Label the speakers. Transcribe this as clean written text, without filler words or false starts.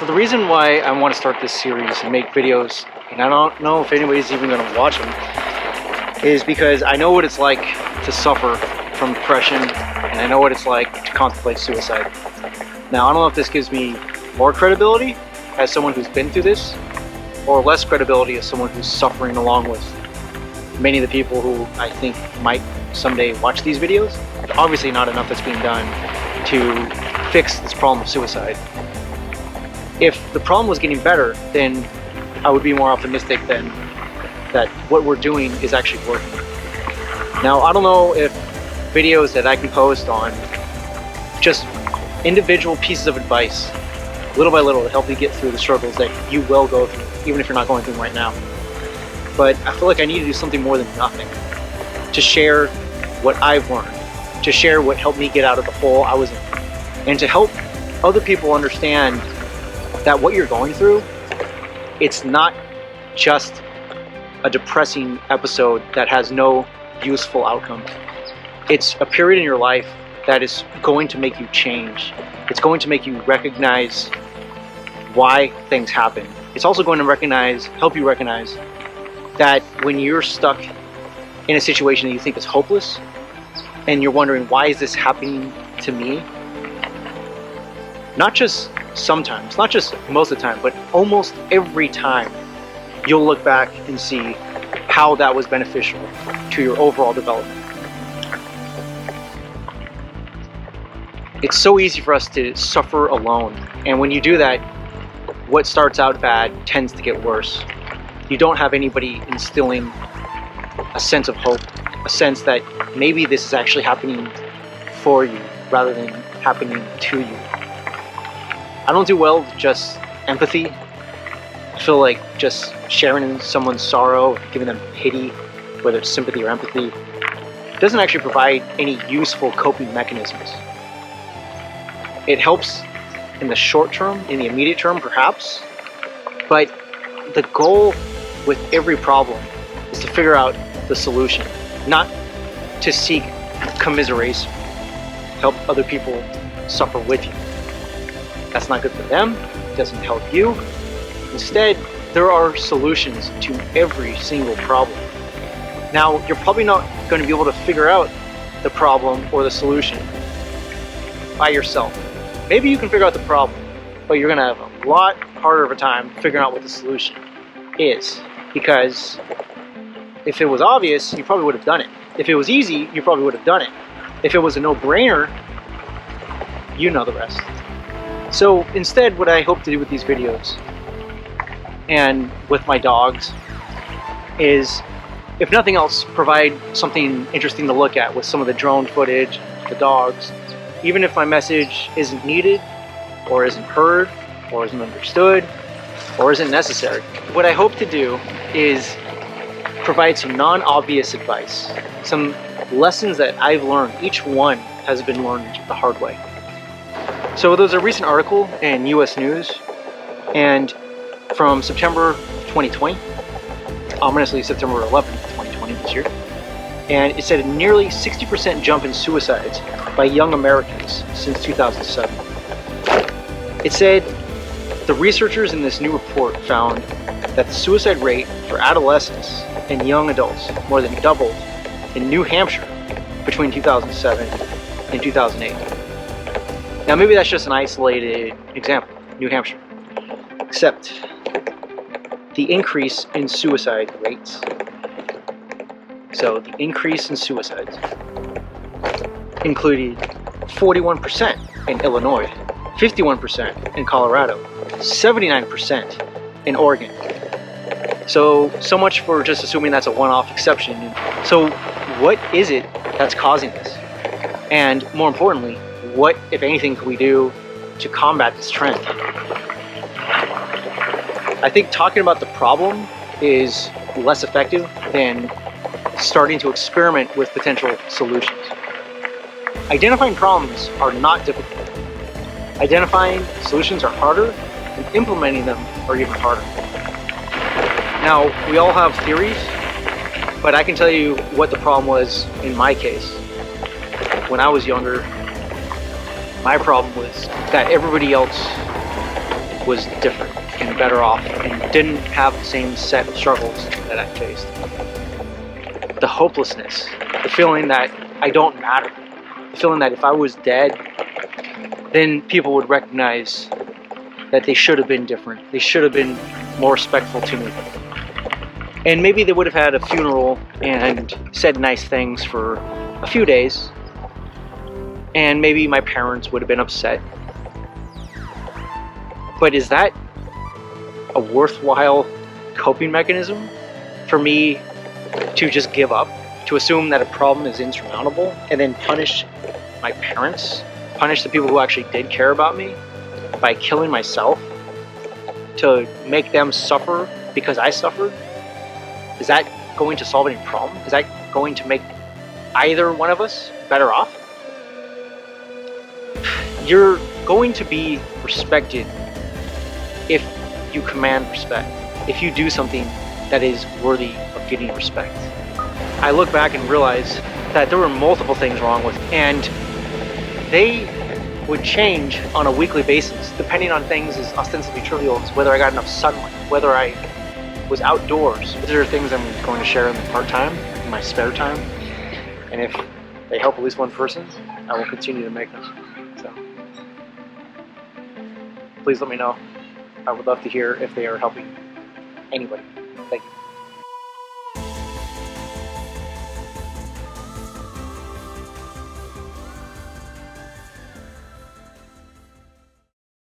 Speaker 1: So the reason why I want to start this series and make videos, and I don't know if anybody's even going to watch them, is because I know what it's like to suffer from depression, and I know what it's like to contemplate suicide. Now, I don't know if this gives me more credibility as someone who's been through this, or less credibility as someone who's suffering along with many of the people who I think might someday watch these videos. But obviously not enough that's being done to fix this problem of suicide. If the problem was getting better, then I would be more optimistic than that what we're doing is actually working. Now, I don't know if videos that I can post on just individual pieces of advice, little by little, to help you get through the struggles that you will go through, even if you're not going through them right now. But I feel like I need to do something more than nothing to share what I've learned, to share what helped me get out of the hole I was in, and to help other people understand that what you're going through, it's not just a depressing episode that has no useful outcome. It's a period in your life that is going to make you change. It's going to make you recognize why things happen. It's also going to help you recognize that when you're stuck in a situation that you think is hopeless, and you're wondering, why is this happening to me? Not just sometimes, not just most of the time, but almost every time, you'll look back and see how that was beneficial to your overall development. It's so easy for us to suffer alone, and when you do that, what starts out bad tends to get worse. You don't have anybody instilling a sense of hope, a sense that maybe this is actually happening for you rather than happening to you. I don't do well with just empathy. I feel like just sharing in someone's sorrow, giving them pity, whether it's sympathy or empathy, doesn't actually provide any useful coping mechanisms. It helps in the short term, in the immediate term perhaps, but the goal with every problem is to figure out the solution, not to seek commiseration, help other people suffer with you. That's not good for them, it doesn't help you. Instead, there are solutions to every single problem. Now, you're probably not going to be able to figure out the problem or the solution by yourself. Maybe you can figure out the problem, but you're going to have a lot harder of a time figuring out what the solution is. Because if it was obvious, you probably would have done it. If it was easy, you probably would have done it. If it was a no-brainer, you know the rest. So instead, what I hope to do with these videos and with my dogs is, if nothing else, provide something interesting to look at with some of the drone footage, the dogs. Even if my message isn't needed, or isn't heard, or isn't understood, or isn't necessary. What I hope to do is provide some non-obvious advice, some lessons that I've learned. Each one has been learned the hard way. So there was a recent article in US News, and from September 2020, ominously September 11th, 2020 this year, and it said a nearly 60% jump in suicides by young Americans since 2007. It said the researchers in this new report found that the suicide rate for adolescents and young adults more than doubled in New Hampshire between 2007 and 2008. Now maybe that's just an isolated example, New Hampshire, except the increase in suicide rates. So the increase in suicides included 41% in Illinois, 51% in Colorado, 79% in Oregon. So much for just assuming that's a one-off exception. So what is it that's causing this? And more importantly, what, if anything, can we do to combat this trend? I think talking about the problem is less effective than starting to experiment with potential solutions. Identifying problems are not difficult. Identifying solutions are harder, and implementing them are even harder. Now, we all have theories, but I can tell you what the problem was in my case. When I was younger, my problem was that everybody else was different and better off and didn't have the same set of struggles that I faced. The hopelessness, the feeling that I don't matter, the feeling that if I was dead, then people would recognize that they should have been different. They should have been more respectful to me. And maybe they would have had a funeral and said nice things for a few days. And maybe my parents would have been upset. But is that a worthwhile coping mechanism for me to just give up, to assume that a problem is insurmountable, and then punish my parents, punish the people who actually did care about me by killing myself to make them suffer because I suffered? Is that going to solve any problem? Is that going to make either one of us better off? You're going to be respected if you command respect, if you do something that is worthy of getting respect. I look back and realize that there were multiple things wrong with me, and they would change on a weekly basis depending on things as ostensibly trivial as whether I got enough sunlight, whether I was outdoors. These are things I'm going to share in the part-time, in my spare time, and if they help at least one person, I will continue to make them. So please let me know. I would love to hear if they are helping anybody. Thank you.